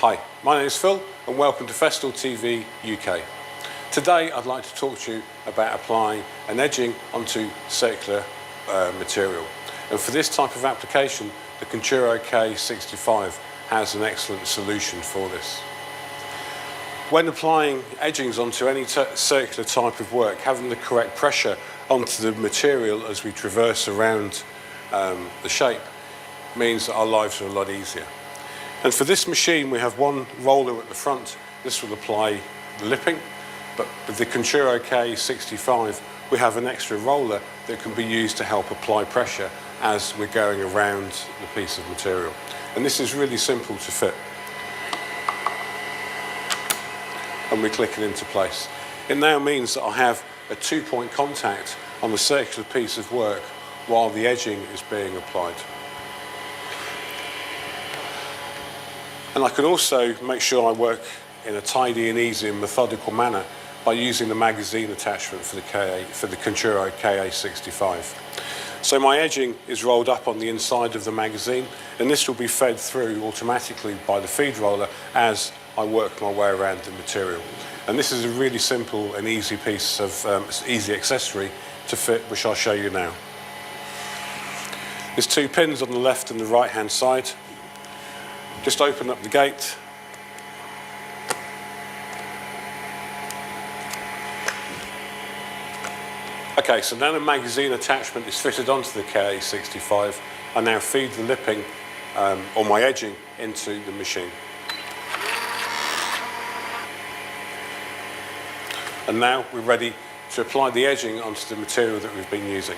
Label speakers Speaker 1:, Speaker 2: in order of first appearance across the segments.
Speaker 1: Hi, my name is Phil and welcome to Festool TV UK. Today I'd like to talk to you about applying an edging onto circular material. And for this type of application, the CONTURO K65 has an excellent solution for this. When applying edgings onto any circular type of work, having the correct pressure onto the material as we traverse around the shape means that our lives are a lot easier. And for this machine, we have one roller at the front. This will apply the lipping, but with the CONTURO K65, we have an extra roller that can be used to help apply pressure as we're going around the piece of material. And this is really simple to fit. And we click it into place. It now means that I have a two-point contact on the circular piece of work while the edging is being applied. And I can also make sure I work in a tidy and easy and methodical manner by using the magazine attachment for the CONTURO KA65. So my edging is rolled up on the inside of the magazine, and this will be fed through automatically by the feed roller as I work my way around the material. And this is a really simple and easy piece of easy accessory to fit, which I'll show you now. There's two pins on the left and the right hand side. Just open up the gate. Okay, so now the magazine attachment is fitted onto the KA65. I now feed the lipping or my edging into the machine. And now we're ready to apply the edging onto the material that we've been using.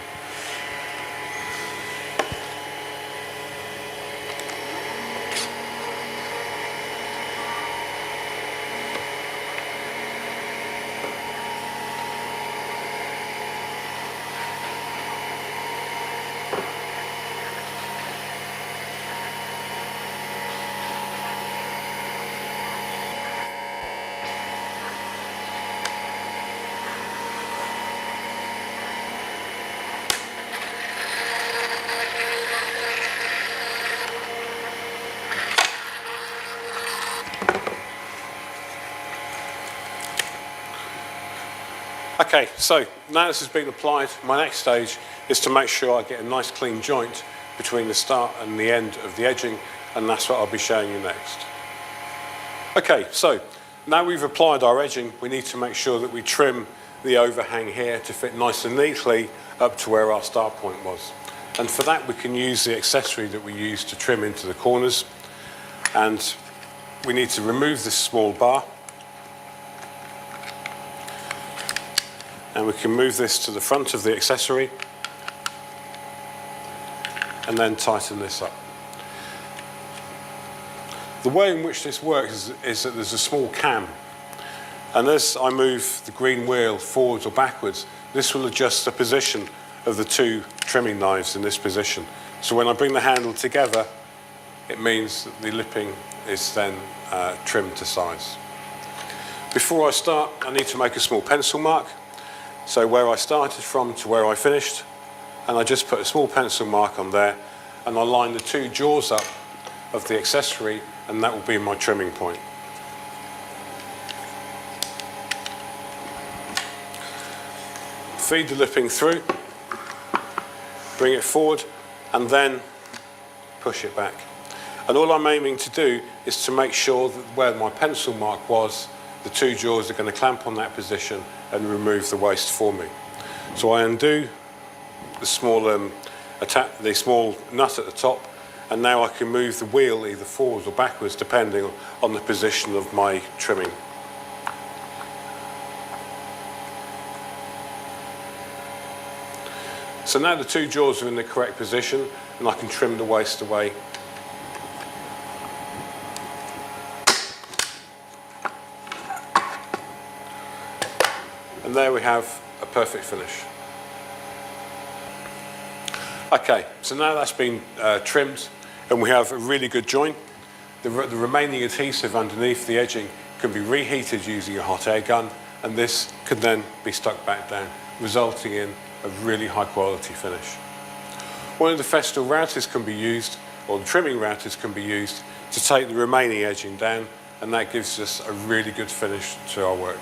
Speaker 1: Okay, so now this has been applied, my next stage is to make sure I get a nice clean joint between the start and the end of the edging, and that's what I'll be showing you next. Okay, so now we've applied our edging, we need to make sure that we trim the overhang here to fit nice and neatly up to where our start point was. And for that we can use the accessory that we use to trim into the corners, and we need to remove this small bar. And we can move this to the front of the accessory and then tighten this up. The way in which this works is that there's a small cam, and as I move the green wheel forwards or backwards, this will adjust the position of the two trimming knives in this position. So when I bring the handle together, it means that the lipping is then trimmed to size. Before I start, I need to make a small pencil mark. So where I started from to where I finished, and I just put a small pencil mark on there, and I line the two jaws up of the accessory, and that will be my trimming point. Feed the lipping through, bring it forward, and then push it back. And all I'm aiming to do is to make sure that where my pencil mark was, the two jaws are going to clamp on that position and remove the waste for me. So I undo the small nut at the top, and now I can move the wheel either forwards or backwards depending on the position of my trimming. So now the two jaws are in the correct position, and I can trim the waste away. And there we have a perfect finish. Okay, so now that's been trimmed and we have a really good joint. The remaining adhesive underneath the edging can be reheated using a hot air gun, and this can then be stuck back down, resulting in a really high quality finish. One of the Festool routers can be used, or the trimming routers can be used, to take the remaining edging down, and that gives us a really good finish to our work.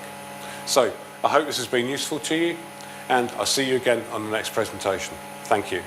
Speaker 1: So I hope this has been useful to you, and I'll see you again on the next presentation. Thank you.